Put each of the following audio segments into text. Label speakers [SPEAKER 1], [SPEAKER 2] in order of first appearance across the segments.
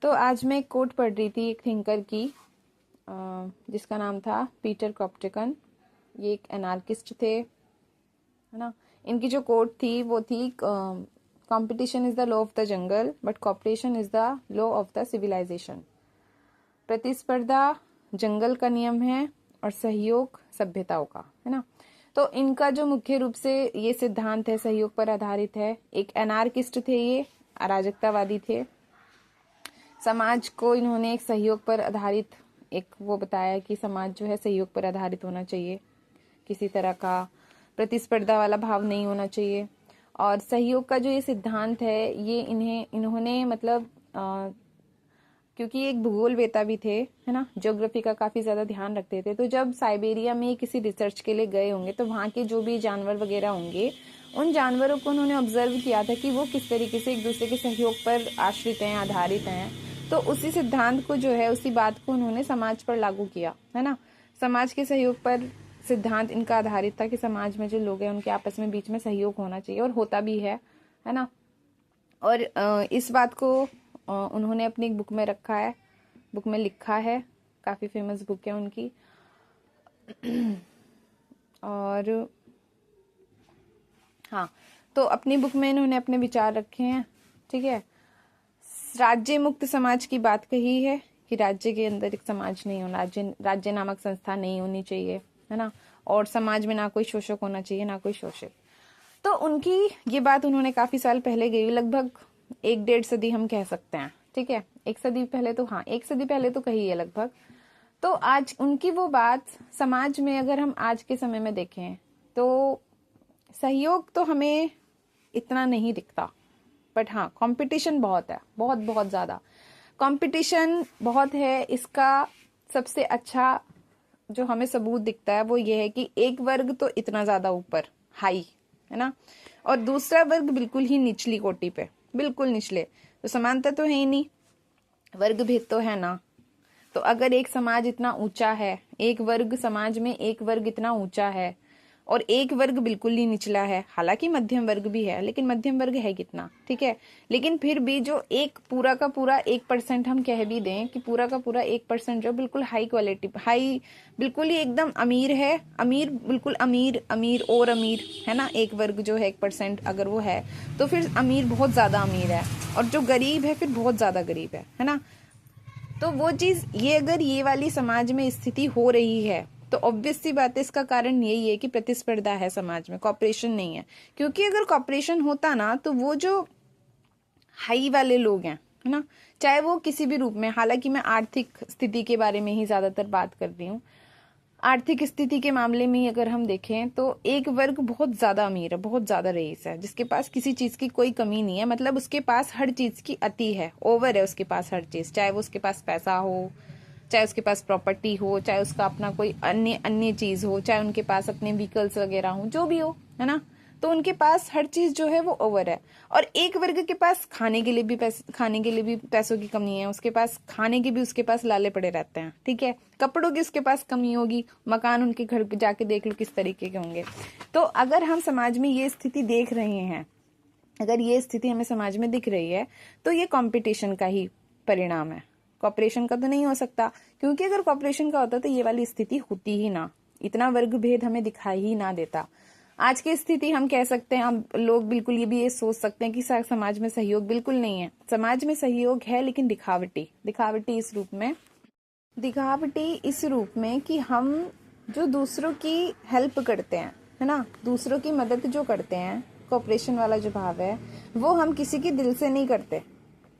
[SPEAKER 1] तो आज मैं एक कोट पढ़ रही थी एक थिंकर की, जिसका नाम था पीटर क्रॉप्टिकन। ये एक एनार्किस्ट थे, है ना। इनकी जो कोट थी वो थी, competition is the law of the jungle but cooperation is the law of the civilisation. प्रतिस्पर्धा जंगल का नियम है और सहयोग सभ्यताओं का, है ना। तो इनका जो मुख्य रूप से ये सिद्धांत है सहयोग पर आधारित है। एक एनार्किस्ट थे, ये अराजकतावादी थे। समाज को इन्होंने एक सहयोग पर आधारित एक वो बताया कि समाज जो है सहयोग पर आधारित होना चाहिए, किसी तरह का प्रतिस्पर्धा वाला भाव नहीं होना चाहिए। और सहयोग का जो ये सिद्धांत है ये इन्होंने मतलब क्योंकि एक भूगोलवेता भी थे, है ना, ज्योग्राफी का काफी ज्यादा ध्यान रखते थे। तो जब साइबेरिया में किसी रिसर्च के लिए गए होंगे तो वहाँ के जो भी जानवर वगैरह होंगे उन जानवरों को उन्होंने ऑब्जर्व किया था कि वो किस तरीके से एक दूसरे के सहयोग पर आश्रित हैं, आधारित हैं। तो उसी सिद्धांत को जो है, उसी बात को उन्होंने समाज पर लागू किया, है ना। समाज के सहयोग पर सिद्धांत इनका आधारित था कि समाज में जो लोग हैं उनके आपस में बीच में सहयोग होना चाहिए, और होता भी है ना। और इस बात को उन्होंने अपनी एक बुक में रखा है, बुक में लिखा है, काफी फेमस बुक है उनकी। और हाँ, तो अपनी बुक में इन्होंने अपने विचार रखे हैं, ठीक है। राज्य मुक्त समाज की बात कही है कि राज्य के अंदर एक समाज नहीं होना, राज्य नामक संस्था नहीं होनी चाहिए, है ना। और समाज में ना कोई शोषक होना चाहिए, ना कोई शोषित। तो उनकी ये बात उन्होंने काफी साल पहले गई, लगभग 1-1.5 सदी हम कह सकते हैं, ठीक है। 1 सदी पहले तो, हाँ 1 सदी पहले तो कही है लगभग। तो आज उनकी वो बात समाज में अगर हम आज के समय में देखें तो सहयोग तो हमें इतना नहीं दिखता, बट हाँ कंपटीशन बहुत है, बहुत बहुत ज्यादा कंपटीशन बहुत है। इसका सबसे अच्छा जो हमें सबूत दिखता है वो ये है कि एक वर्ग तो इतना ज्यादा ऊपर हाई, है ना, और दूसरा वर्ग बिल्कुल ही निचली कोटि पे, बिल्कुल निचले। तो समानता तो है ही नहीं, वर्ग भेद तो है ना। तो अगर एक समाज इतना ऊंचा है, एक वर्ग समाज में एक वर्ग इतना ऊंचा है और एक वर्ग बिल्कुल ही निचला है, हालांकि मध्यम वर्ग भी है लेकिन मध्यम वर्ग है कितना, ठीक है। लेकिन फिर भी जो एक पूरा का पूरा 1% हम कह भी दें कि पूरा का पूरा 1% जो बिल्कुल हाई क्वालिटी, हाई बिल्कुल ही एकदम अमीर है, अमीर बिल्कुल अमीर, अमीर और अमीर, है ना। एक वर्ग जो है 1% अगर वो है तो फिर अमीर बहुत ज्यादा अमीर है, और जो गरीब है फिर बहुत ज्यादा गरीब है ना। तो वो चीज, ये अगर ये वाली समाज में स्थिति हो रही है तो ऑब्वियस सी बात है इसका कारण यही है कि प्रतिस्पर्धा है समाज में, कॉपरेशन नहीं है। क्योंकि अगर कॉपरेशन होता ना तो वो जो हाई वाले लोग हैं, है ना, चाहे वो किसी भी रूप में, हालांकि मैं आर्थिक स्थिति के बारे में ही ज्यादातर बात कर रही हूँ। आर्थिक स्थिति के मामले में अगर हम देखें तो एक वर्ग बहुत ज्यादा अमीर है, बहुत ज्यादा रईस है, जिसके पास किसी चीज की कोई कमी नहीं है, मतलब उसके पास हर चीज की अति है, ओवर है उसके पास हर चीज, चाहे वो उसके पास पैसा हो, चाहे उसके पास प्रॉपर्टी हो, चाहे उसका अपना कोई अन्य अन्य चीज हो, चाहे उनके पास अपने व्हीकल्स वगैरह हो, जो भी हो, है ना। तो उनके पास हर चीज जो है वो ओवर है। और एक वर्ग के पास खाने के लिए भी पैसों की कमी है, उसके पास खाने के भी उसके पास लाले पड़े रहते हैं, ठीक है। कपड़ों की उसके पास कमी होगी, मकान उनके घर जाके देख लो किस तरीके के होंगे। तो अगर हम समाज में ये स्थिति देख रहे हैं, अगर ये स्थिति हमें समाज में दिख रही है तो ये कंपटीशन का ही परिणाम है, कॉपरेशन का तो नहीं हो सकता। क्योंकि अगर कॉपरेशन का होता तो ये वाली स्थिति होती ही ना, इतना वर्ग भेद हमें दिखाई ही ना देता। आज की स्थिति हम कह सकते हैं, हम लोग बिल्कुल ये भी ये सोच सकते हैं कि समाज में सहयोग बिल्कुल नहीं है। समाज में सहयोग है लेकिन दिखावटी, दिखावटी इस रूप में कि हम जो दूसरों की हेल्प करते हैं, है ना, दूसरों की मदद जो करते हैं, कोऑपरेशन वाला जो भाव है वो हम किसी के दिल से नहीं करते।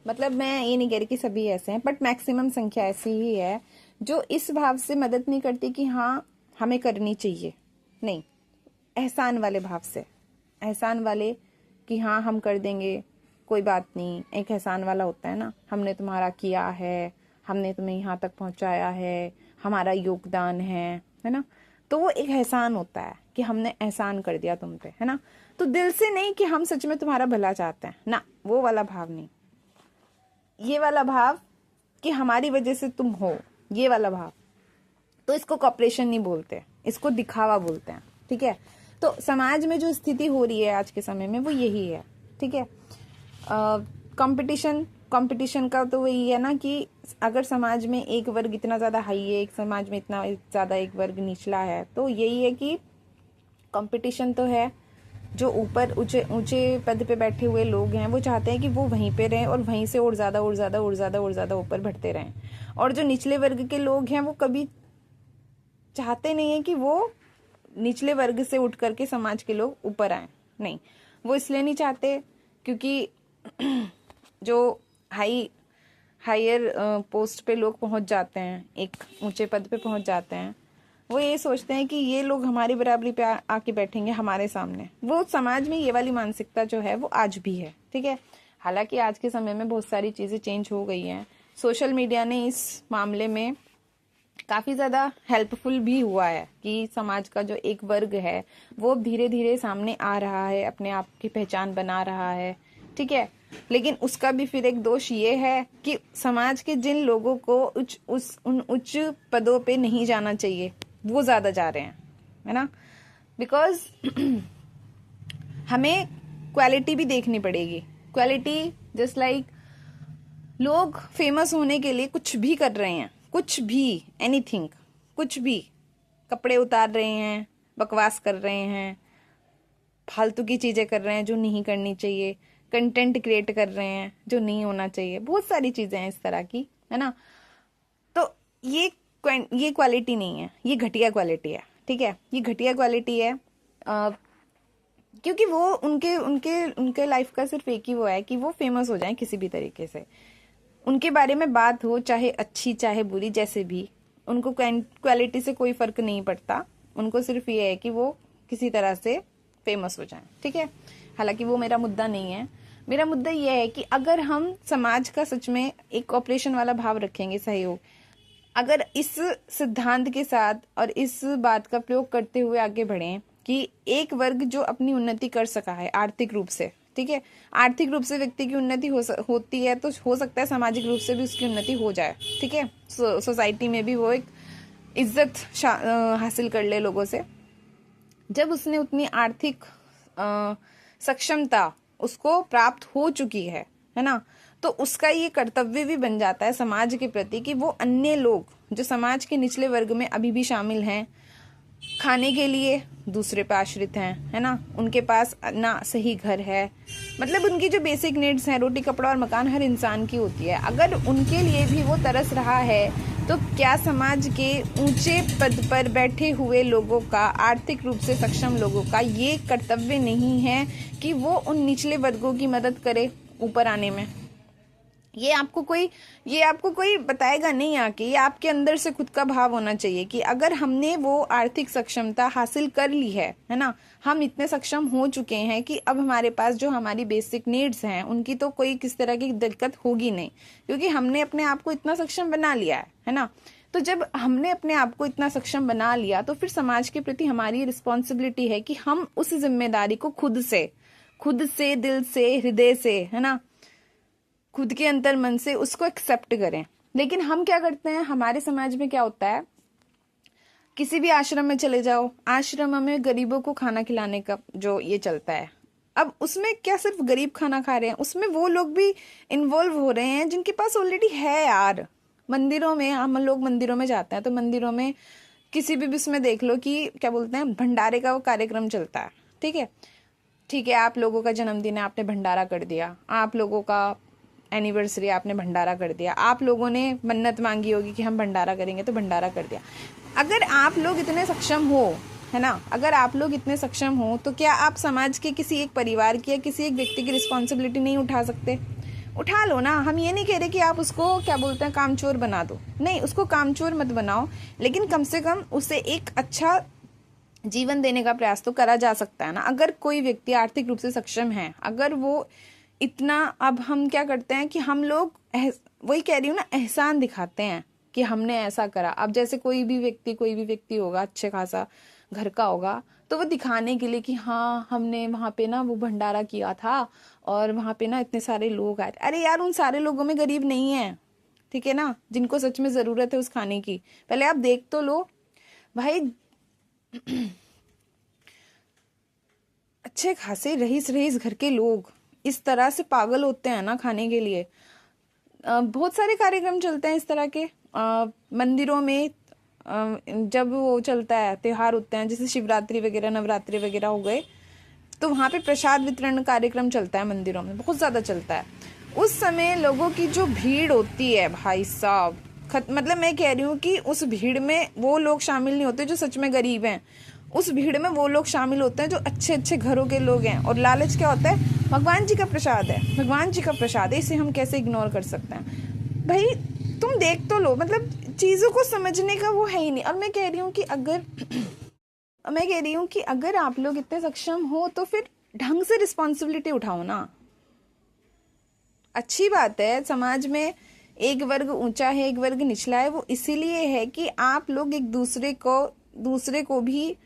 [SPEAKER 1] मतलब मैं ये नहीं कह रही कि सभी ऐसे हैं, बट मैक्सिमम संख्या ऐसी ही है जो इस भाव से मदद नहीं करती कि हाँ हमें करनी चाहिए, नहीं, एहसान वाले भाव से, एहसान वाले कि हाँ हम कर देंगे, कोई बात नहीं, एक एहसान वाला होता है ना, हमने तुम्हारा किया है, हमने तुम्हें यहाँ तक पहुंचाया है, हमारा योगदान है ना। तो वो एक एहसान होता है कि हमने एहसान कर दिया तुम पे, है ना। तो दिल से नहीं कि हम सच में तुम्हारा भला चाहते हैं ना, वो वाला भाव नहीं। ये वाला भाव कि हमारी वजह से तुम हो, ये वाला भाव, तो इसको कॉपरेशन नहीं बोलते, इसको दिखावा बोलते हैं, ठीक है। तो समाज में जो स्थिति हो रही है आज के समय में वो यही है, ठीक है। कंपटीशन, कंपटीशन का तो वही है ना कि अगर समाज में एक वर्ग इतना ज़्यादा हाई है, एक समाज में इतना ज़्यादा एक वर्ग निचला है, तो यही है कि कंपटीशन तो है। जो ऊपर ऊंचे ऊंचे पद पे बैठे हुए लोग हैं वो चाहते हैं कि वो वहीं पे रहें और वहीं से और ज़्यादा और ज़्यादा और ज़्यादा और ज़्यादा ऊपर बढ़ते रहें, और जो निचले वर्ग के लोग हैं वो कभी चाहते नहीं है कि वो निचले वर्ग से उठ करके समाज के लोग ऊपर आए। नहीं, वो इसलिए नहीं चाहते क्योंकि जो हायर पोस्ट पे लोग पहुंच जाते हैं, एक ऊंचे पद पे पहुंच जाते हैं, वो ये सोचते हैं कि ये लोग हमारी बराबरी पे आके बैठेंगे हमारे सामने। वो समाज में ये वाली मानसिकता जो है वो आज भी है, ठीक है। हालांकि आज के समय में बहुत सारी चीज़ें चेंज हो गई हैं। सोशल मीडिया ने इस मामले में काफ़ी ज़्यादा हेल्पफुल भी हुआ है कि समाज का जो एक वर्ग है वो धीरे धीरे सामने आ रहा है, अपने आप की पहचान बना रहा है, ठीक है। लेकिन उसका भी फिर एक दोष ये है कि समाज के जिन लोगों को उन उच्च पदों पे नहीं जाना चाहिए वो ज़्यादा जा रहे हैं, है ना। बिकॉज हमें क्वालिटी भी देखनी पड़ेगी। क्वालिटी जस्ट लाइक लोग फेमस होने के लिए कुछ भी कर रहे हैं, कुछ भी, एनीथिंग, कुछ भी, कपड़े उतार रहे हैं, बकवास कर रहे हैं, फालतू की चीज़ें कर रहे हैं जो नहीं करनी चाहिए, कंटेंट क्रिएट कर रहे हैं जो नहीं होना चाहिए, बहुत सारी चीज़ें हैं इस तरह की, है ना। तो ये क्वालिटी नहीं है, ये घटिया क्वालिटी है, ठीक है। ये घटिया क्वालिटी है क्योंकि वो उनके उनके उनके लाइफ का सिर्फ एक ही वो है कि वो फेमस हो जाएं किसी भी तरीके से। उनके बारे में बात हो चाहे अच्छी चाहे बुरी, जैसे भी, उनको क्वालिटी से कोई फर्क नहीं पड़ता। उनको सिर्फ ये है कि वो किसी तरह से फेमस हो जाएं, ठीक है। हालांकि वो मेरा मुद्दा नहीं है। मेरा मुद्दा यह है कि अगर हम समाज का सच में एक ऑपरेशन वाला भाव रखेंगे, सहयोग, अगर इस सिद्धांत के साथ और इस बात का प्रयोग करते हुए आगे बढ़ें कि एक वर्ग जो अपनी उन्नति कर सका है आर्थिक रूप से, ठीक है, आर्थिक रूप से व्यक्ति की उन्नति होती है तो हो सकता है सामाजिक रूप से भी उसकी उन्नति हो जाए, ठीक है। सोसाइटी में भी वो एक इज्जत हासिल कर ले लोगों से। जब उसने उतनी आर्थिक सक्षमता उसको प्राप्त हो चुकी है ना, तो उसका ये कर्तव्य भी बन जाता है समाज के प्रति कि वो अन्य लोग जो समाज के निचले वर्ग में अभी भी शामिल हैं, खाने के लिए दूसरे पे आश्रित हैं, है ना, उनके पास ना सही घर है, मतलब उनकी जो बेसिक नीड्स हैं, रोटी कपड़ा और मकान हर इंसान की होती है, अगर उनके लिए भी वो तरस रहा है, तो क्या समाज के ऊंचे पद पर बैठे हुए लोगों का, आर्थिक रूप से सक्षम लोगों का ये कर्तव्य नहीं है कि वो उन निचले वर्गों की मदद करे ऊपर आने में? ये आपको कोई बताएगा नहीं आके। ये आपके अंदर से खुद का भाव होना चाहिए कि अगर हमने वो आर्थिक सक्षमता हासिल कर ली है ना, हम इतने सक्षम हो चुके हैं कि अब हमारे पास जो हमारी बेसिक नीड्स हैं उनकी तो कोई किस तरह की दिक्कत होगी नहीं, क्योंकि हमने अपने आप को इतना सक्षम बना लिया है ना। तो जब हमने अपने आप को इतना सक्षम बना लिया तो फिर समाज के प्रति हमारी रिस्पॉन्सिबिलिटी है कि हम उस जिम्मेदारी को खुद से दिल से, हृदय से, है ना, खुद के अंतर मन से उसको एक्सेप्ट करें। लेकिन हम क्या करते हैं, हमारे समाज में क्या होता है, किसी भी आश्रम में चले जाओ, आश्रम में गरीबों को खाना खिलाने का जो ये चलता है, अब उसमें क्या सिर्फ गरीब खाना खा रहे हैं, उसमें वो लोग भी इन्वॉल्व हो रहे हैं जिनके पास ऑलरेडी है यार। मंदिरों में, हम लोग मंदिरों में जाते हैं तो मंदिरों में किसी भी उसमें देख लो कि क्या बोलते हैं, भंडारे का वो कार्यक्रम चलता है, ठीक है। आप लोगों का जन्मदिन है, आपने भंडारा कर दिया, आप लोगों का एनिवर्सरी, आपने भंडारा कर दिया, आप लोगों ने मन्नत मांगी होगी कि हम भंडारा करेंगे तो भंडारा कर दिया। अगर आप लोग इतने सक्षम हो, है ना, अगर आप लोग इतने सक्षम हो तो क्या आप समाज के किसी एक परिवार की या किसी एक व्यक्ति की रिस्पॉन्सिबिलिटी नहीं उठा सकते? उठा लो ना। हम ये नहीं कह रहे कि आप उसको क्या बोलते हैं कामचोर बना दो, नहीं, उसको कामचोर मत बनाओ, लेकिन कम से कम उसे एक अच्छा जीवन देने का प्रयास तो करा जा सकता है ना। अगर कोई व्यक्ति आर्थिक रूप से सक्षम है, अगर वो इतना, अब हम क्या करते हैं कि हम लोग वही कह रही हूँ ना, एहसान दिखाते हैं कि हमने ऐसा करा। अब जैसे कोई भी व्यक्ति होगा, अच्छे खासा घर का होगा, तो वो दिखाने के लिए कि हाँ हमने वहां पे ना वो भंडारा किया था और वहां पे ना इतने सारे लोग आए। अरे यार, उन सारे लोगों में गरीब नहीं है, ठीक है ना, जिनको सच में जरूरत है उस खाने की। पहले आप देख तो लो भाई, अच्छे खासे रईस घर के लोग इस तरह से पागल होते हैं ना खाने के लिए, बहुत सारे कार्यक्रम चलते हैं इस तरह के मंदिरों में। जब वो चलता है, त्योहार होते हैं, जैसे शिवरात्रि वगैरह, नवरात्रि वगैरह हो गए, तो वहाँ पे प्रसाद वितरण कार्यक्रम चलता है मंदिरों में, बहुत ज़्यादा चलता है। उस समय लोगों की जो भीड़ होती है भाई साहब, मतलब मैं कह रही हूँ कि उस भीड़ में वो लोग शामिल नहीं होते जो सच में गरीब हैं, उस भीड़ में वो लोग शामिल होते हैं जो अच्छे अच्छे घरों के लोग हैं। और लालच क्या होता है? भगवान जी का प्रसाद है, भगवान जी का प्रसाद है, इसे हम कैसे इग्नोर कर सकते हैं? भाई तुम देख तो लो, मतलब चीज़ों को समझने का वो है ही नहीं। और मैं कह रही हूँ कि अगर आप लोग इतने सक्षम हो तो फिर ढंग से रिस्पॉन्सिबिलिटी उठाओ ना। अच्छी बात है, समाज में एक वर्ग ऊंचा है, एक वर्ग निचला है, वो इसीलिए है कि आप लोग एक दूसरे को भी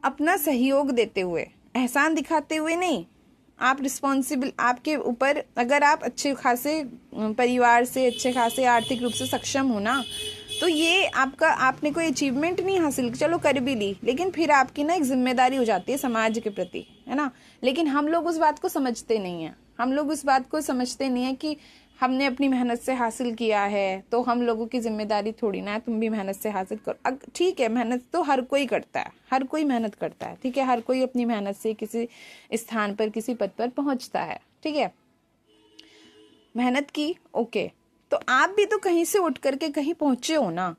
[SPEAKER 1] अपना सहयोग देते हुए, एहसान दिखाते हुए नहीं, आप रिस्पॉन्सिबल, आपके ऊपर, अगर आप अच्छे खासे परिवार से, अच्छे खासे आर्थिक रूप से सक्षम हो ना, तो ये आपने कोई अचीवमेंट नहीं हासिल, चलो कर भी ली, लेकिन फिर आपकी ना एक जिम्मेदारी हो जाती है समाज के प्रति, है ना। लेकिन हम लोग उस बात को समझते नहीं है, कि हमने अपनी मेहनत से हासिल किया है तो हम लोगों की जिम्मेदारी थोड़ी ना है, तुम भी मेहनत से हासिल करो। ठीक है, मेहनत तो हर कोई करता है, हर कोई मेहनत करता है, ठीक है, हर कोई अपनी मेहनत से किसी स्थान पर, किसी पद पर पहुंचता है, ठीक है, मेहनत की, ओके। तो आप भी तो कहीं से उठ करके कहीं पहुंचे हो ना,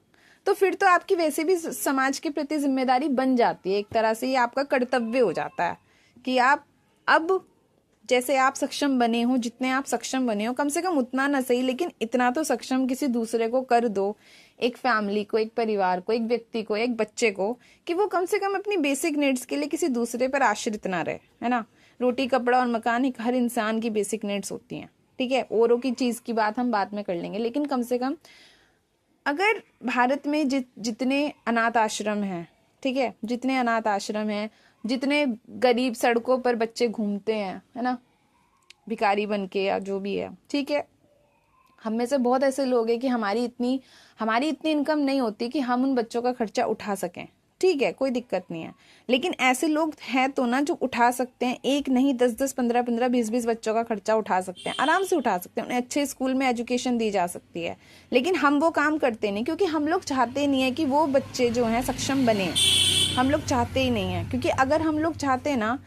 [SPEAKER 1] तो फिर तो आपकी वैसे भी समाज के प्रति जिम्मेदारी बन जाती है, एक तरह से ये आपका कर्तव्य हो जाता है कि आप अब जैसे आप सक्षम बने हो, जितने आप सक्षम बने हो, कम से कम उतना ना सही लेकिन इतना तो सक्षम किसी दूसरे को कर दो, एक फैमिली को, एक परिवार को, एक व्यक्ति को, एक बच्चे को, कि वो कम से कम अपनी बेसिक नीड्स के लिए किसी दूसरे पर आश्रित ना रहे, है ना। रोटी, कपड़ा और मकान हर इंसान की बेसिक नीड्स होती हैं, ठीक है, औरों की चीज की बात हम बाद में कर लेंगे, लेकिन कम से कम अगर भारत में जितने अनाथ आश्रम हैं, ठीक है, जितने अनाथ आश्रम हैं, जितने गरीब सड़कों पर बच्चे घूमते हैं, है ना, भिखारी बन के या जो भी है, ठीक है, हम में से बहुत ऐसे लोग हैं कि हमारी इतनी इनकम नहीं होती कि हम उन बच्चों का खर्चा उठा सकें, ठीक है, कोई दिक्कत नहीं है, लेकिन ऐसे लोग हैं तो ना जो उठा सकते हैं, एक नहीं 10-10, 15-15, 20-20 बच्चों का खर्चा उठा सकते हैं, आराम से उठा सकते हैं, उन्हें अच्छे स्कूल में एजुकेशन दी जा सकती है। लेकिन हम वो काम करते नहीं, क्योंकि हम लोग चाहते नहीं है कि वो बच्चे जो हैं सक्षम बने, हम लोग चाहते ही नहीं है। क्योंकि अगर हम लोग चाहते ना,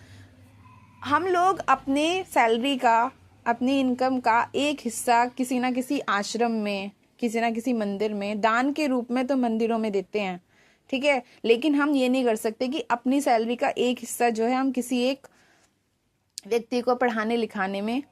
[SPEAKER 1] हम लोग अपने सैलरी का, अपनी इनकम का एक हिस्सा किसी ना किसी आश्रम में, किसी ना किसी मंदिर में दान के रूप में तो मंदिरों में देते हैं, ठीक है, लेकिन हम ये नहीं कर सकते कि अपनी सैलरी का एक हिस्सा जो है हम किसी एक व्यक्ति को पढ़ाने लिखाने में,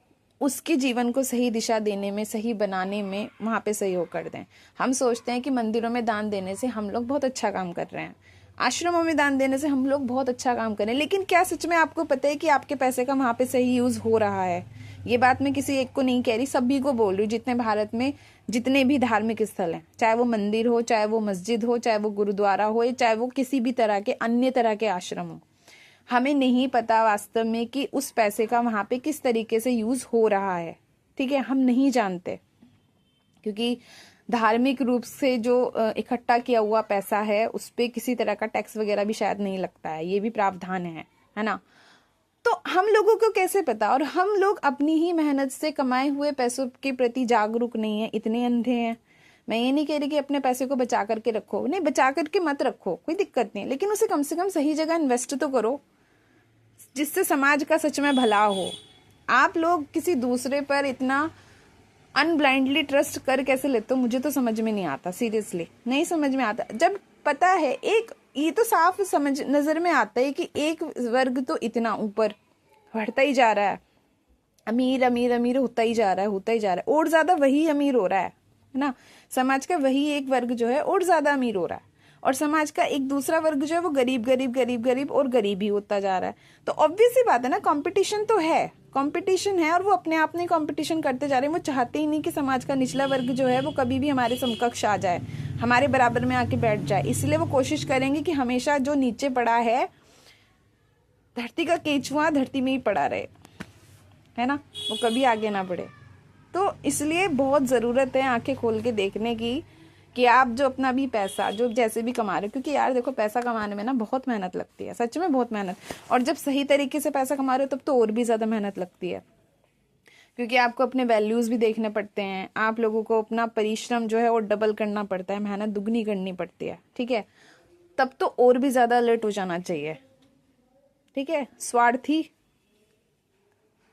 [SPEAKER 1] उसके जीवन को सही दिशा देने में, सही बनाने में वहाँ पे सहयोग कर दें। हम सोचते हैं कि मंदिरों में दान देने से हम लोग बहुत अच्छा काम कर रहे हैं, आश्रमों में दान देने से हम लोग बहुत अच्छा काम करें, लेकिन क्या सच में आपको पता है कि आपके पैसे का वहाँ पे सही यूज हो रहा है? ये बात मैं किसी एक को नहीं कह रही, सभी को बोल रही हूँ, जितने भारत में जितने भी धार्मिक स्थल हैं, चाहे वो मंदिर हो, चाहे वो मस्जिद हो, चाहे वो गुरुद्वारा हो, चाहे वो किसी भी तरह के अन्य तरह के आश्रम हो, हमें नहीं पता वास्तव में कि उस पैसे का वहाँ पे किस तरीके से यूज हो रहा है, ठीक है, हम नहीं जानते, क्योंकि धार्मिक रूप से जो इकट्ठा किया हुआ पैसा है उस पे किसी तरह का टैक्स वगैरह भी शायद नहीं लगता है, ये भी प्रावधान है ना। तो हम लोगों को कैसे पता? और हम लोग अपनी ही मेहनत से कमाए हुए पैसों के प्रति जागरूक नहीं है, इतने अंधे हैं। मैं ये नहीं कह रही कि अपने पैसे को बचा करके रखो, नहीं, बचा करके मत रखो, कोई दिक्कत नहीं, लेकिन उसे कम से कम सही जगह इन्वेस्ट तो करो जिससे समाज का सच में भला हो। आप लोग किसी दूसरे पर इतना अनब्लाइंडली ट्रस्ट कर कैसे लेते हो, मुझे तो समझ में नहीं आता, सीरियसली नहीं समझ में आता। जब पता है, एक ये तो साफ समझ नजर में आता है कि एक वर्ग तो इतना ऊपर बढ़ता ही जा रहा है, अमीर अमीर अमीर होता ही जा रहा है, और ज्यादा वही अमीर हो रहा है ना, समाज का वही एक वर्ग जो है और ज्यादा अमीर हो रहा है, और समाज का एक दूसरा वर्ग जो है वो गरीब गरीब गरीब गरीब और गरीब ही होता जा रहा है। तो ऑब्वियस सी बात है ना, कंपटीशन तो है, कंपटीशन है, और वो अपने आप में कंपटीशन करते जा रहे हैं। वो चाहते ही नहीं कि समाज का निचला वर्ग जो है वो कभी भी हमारे समकक्ष आ जाए, हमारे बराबर में आके बैठ जाए, इसलिए वो कोशिश करेंगे कि हमेशा जो नीचे पड़ा है, धरती का केचुआ धरती में ही पड़ा रहे, है ना, वो कभी आगे ना बढ़े। तो इसलिए बहुत ज़रूरत है आंखें खोल के देखने की कि आप जो अपना भी पैसा जो जैसे भी कमा रहे हो, क्योंकि यार देखो पैसा कमाने में ना बहुत मेहनत लगती है, सच में बहुत मेहनत, और जब सही तरीके से पैसा कमा रहे हो तब तो और भी ज़्यादा मेहनत लगती है, क्योंकि आपको अपने वैल्यूज भी देखने पड़ते हैं, आप लोगों को अपना परिश्रम जो है वो डबल करना पड़ता है, मेहनत दुगनी करनी पड़ती है, ठीक है। तब तो और भी ज्यादा अलर्ट हो जाना चाहिए, ठीक है।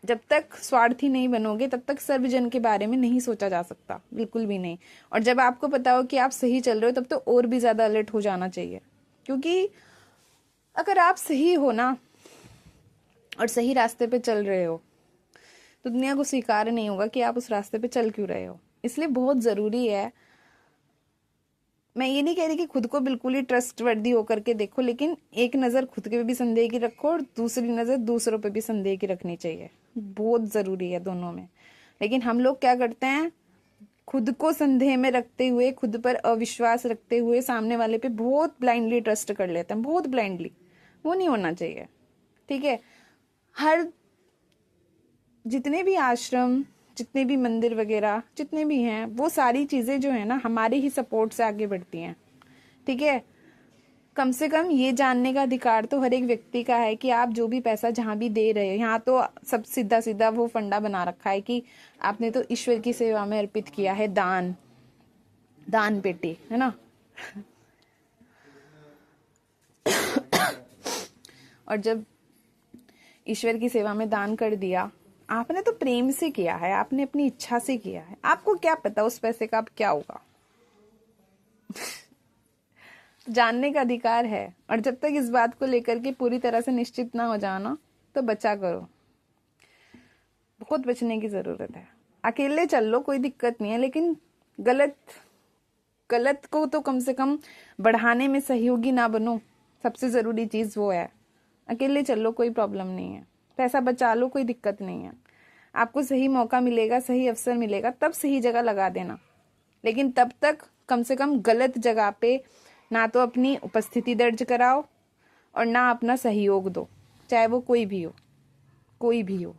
[SPEAKER 1] जब तक स्वार्थी नहीं बनोगे तब तक सर्वजन के बारे में नहीं सोचा जा सकता, बिल्कुल भी नहीं। और जब आपको पता हो कि आप सही चल रहे हो तब तो और भी ज्यादा अलर्ट हो जाना चाहिए, क्योंकि अगर आप सही हो ना और सही रास्ते पे चल रहे हो तो दुनिया को स्वीकार नहीं होगा कि आप उस रास्ते पे चल क्यों रहे हो। इसलिए बहुत जरूरी है, मैं ये नहीं कह रही कि खुद को बिल्कुल ही ट्रस्टवर्दी होकर के देखो, लेकिन एक नज़र खुद के पे भी संदेह की रखो और दूसरी नज़र दूसरों पे भी संदेह की रखनी चाहिए, बहुत ज़रूरी है दोनों में। लेकिन हम लोग क्या करते हैं, खुद को संदेह में रखते हुए, खुद पर अविश्वास रखते हुए सामने वाले पे बहुत ब्लाइंडली ट्रस्ट कर लेते हैं, बहुत ब्लाइंडली। वो नहीं होना चाहिए, ठीक है। जितने भी आश्रम, जितने भी मंदिर वगैरह जितने भी हैं, वो सारी चीज़ें जो है ना हमारे ही सपोर्ट से आगे बढ़ती हैं, ठीक है। कम से कम ये जानने का अधिकार तो हर एक व्यक्ति का है कि आप जो भी पैसा जहाँ भी दे रहे हो, यहाँ तो सब सीधा सीधा वो फंडा बना रखा है कि आपने तो ईश्वर की सेवा में अर्पित किया है, दान पेटी, है ना। और जब ईश्वर की सेवा में दान कर दिया, आपने तो प्रेम से किया है, आपने अपनी इच्छा से किया है, आपको क्या पता उस पैसे का अब क्या होगा। जानने का अधिकार है, और जब तक इस बात को लेकर के पूरी तरह से निश्चित ना हो जाना तो बचा करो, बहुत बचने की जरूरत है। अकेले चल लो कोई दिक्कत नहीं है, लेकिन गलत को तो कम से कम बढ़ाने में सहयोगी ना बनो, सबसे जरूरी चीज वो है। अकेले चल लो कोई प्रॉब्लम नहीं है, पैसा बचा लो कोई दिक्कत नहीं है, आपको सही मौका मिलेगा, सही अवसर मिलेगा तब सही जगह लगा देना। लेकिन तब तक कम से कम गलत जगह पे ना तो अपनी उपस्थिति दर्ज कराओ और ना अपना सहयोग दो, चाहे वो कोई भी हो, कोई भी हो।